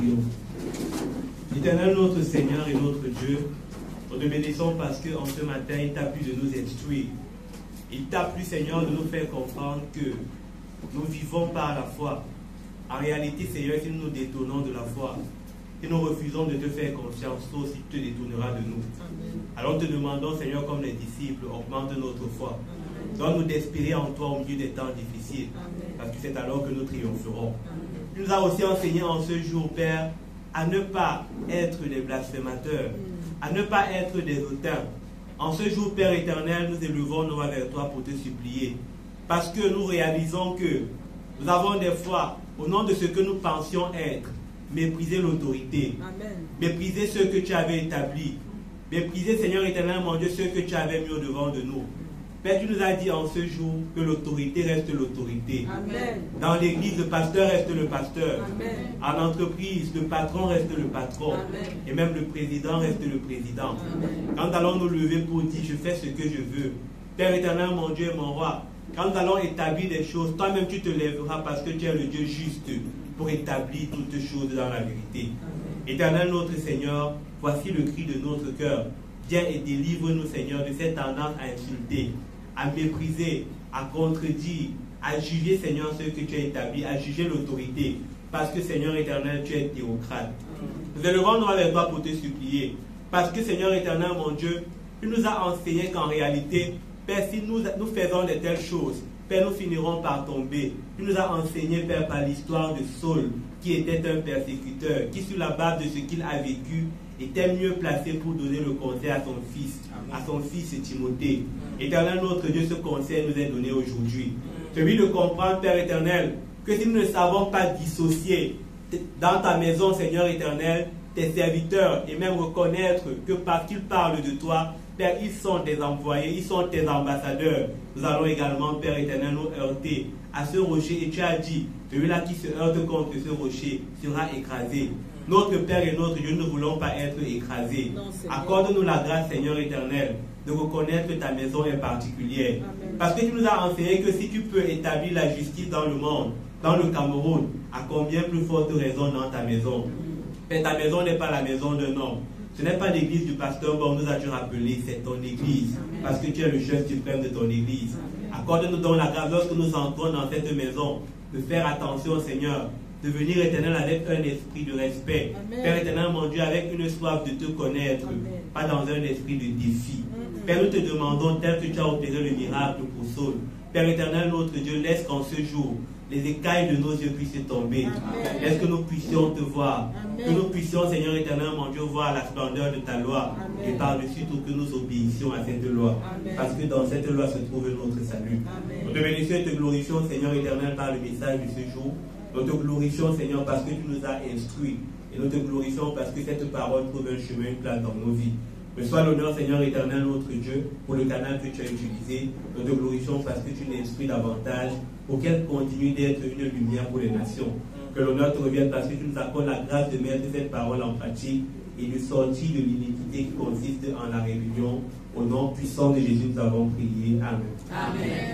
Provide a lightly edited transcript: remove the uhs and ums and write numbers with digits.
Prions. Éternel notre Seigneur et notre Dieu, nous te bénissons parce qu'en ce matin, il t'a plu de nous instruire. Il t'a plu, Seigneur, de nous faire comprendre que nous vivons par la foi. En réalité, Seigneur, si nous nous détournons de la foi, si nous refusons de te faire confiance, toi aussi tu te détourneras de nous. Amen. Alors te demandons, Seigneur, comme les disciples, augmente notre foi. Donne-nous d'espérer en toi au milieu des temps difficiles. Amen. Parce que c'est alors que nous triompherons. Amen. Tu nous as aussi enseigné en ce jour, Père, à ne pas être des blasphémateurs, à ne pas être des hautains. En ce jour, Père éternel, nous élevons nos mains vers toi pour te supplier. Parce que nous réalisons que nous avons des fois, au nom de ce que nous pensions être, mépriser l'autorité, mépriser ce que tu avais établi, mépriser, Seigneur éternel, mon Dieu, ce que tu avais mis au devant de nous. Père, tu nous as dit en ce jour que l'autorité reste l'autorité. Dans l'église, le pasteur reste le pasteur. Amen. En entreprise, le patron reste le patron. Amen. Et même le président reste le président. Amen. Quand nous allons nous lever pour dire je fais ce que je veux, Père éternel, mon Dieu et mon roi, quand nous allons établir des choses, toi-même tu te lèveras parce que tu es le Dieu juste pour établir toutes choses dans la vérité. Amen. Éternel notre Seigneur, voici le cri de notre cœur. Viens et délivre-nous, Seigneur, de cette tendance à insulter, à mépriser, à contredire, à juger, Seigneur, ce que tu as établi, à juger l'autorité. Parce que, Seigneur éternel, tu es théocrate. Nous élevons-nous avec toi pour te supplier. Parce que, Seigneur éternel, mon Dieu, tu nous as enseigné qu'en réalité, Père, si nous faisons de telles choses, Père, nous finirons par tomber. Tu nous as enseigné, Père, par l'histoire de Saul, qui était un persécuteur, qui, sur la base de ce qu'il a vécu, était mieux placé pour donner le conseil à son fils Timothée. Éternel notre Dieu, ce conseil nous est donné aujourd'hui. Celui de comprendre, Père éternel, que si nous ne savons pas dissocier dans ta maison, Seigneur éternel, tes serviteurs, et même reconnaître que parce qu'ils parlent de toi, Père, ils sont tes envoyés, ils sont tes ambassadeurs. Nous allons également, Père éternel, nous heurter à ce rocher. Et tu as dit, celui-là qui se heurte contre ce rocher sera écrasé. Notre Père et notre Dieu, nous ne voulons pas être écrasés. Accorde-nous la grâce, Seigneur éternel, de reconnaître que ta maison est particulière. Amen. Parce que tu nous as enseigné que si tu peux établir la justice dans le monde, dans le Cameroun, à combien plus forte raison dans ta maison. Mais ta maison n'est pas la maison d'un homme. Ce n'est pas l'église du pasteur, bon, nous as-tu rappelé, c'est ton église. Amen. Parce que tu es le chef suprême de ton église. Accorde-nous donc la grâce, lorsque nous entrons dans cette maison, de faire attention, Seigneur, de venir, éternel, avec un esprit de respect. Amen. Père éternel, mon Dieu, avec une soif de te connaître, amen, pas dans un esprit de défi. Amen. Père, nous te demandons, tel que tu as opéré le miracle pour Saul, Père éternel, notre Dieu, laisse qu'en ce jour, les écailles de nos yeux puissent tomber. Amen. Laisse que nous puissions te voir. Amen. Que nous puissions, Seigneur éternel, mon Dieu, voir la splendeur de ta loi. Amen. Et par-dessus tout, que nous obéissions à cette loi. Amen. Parce que dans cette loi se trouve notre salut. Amen. Nous te bénissons et te glorifions, Seigneur éternel, par le message de ce jour. Nous te glorifions, Seigneur, parce que tu nous as instruits. Et nous te glorifions parce que cette parole trouve un chemin, une place dans nos vies. Reçois l'honneur, Seigneur éternel, notre Dieu, pour le canal que tu as utilisé. Nous te glorifions parce que tu l'instruis davantage, pour qu'elle continue d'être une lumière pour les nations. Que l'honneur te revienne parce que tu nous accordes la grâce de mettre cette parole en pratique et de sortir de l'iniquité qui consiste en la rébellion. Au nom puissant de Jésus, nous avons prié. Amen. Amen.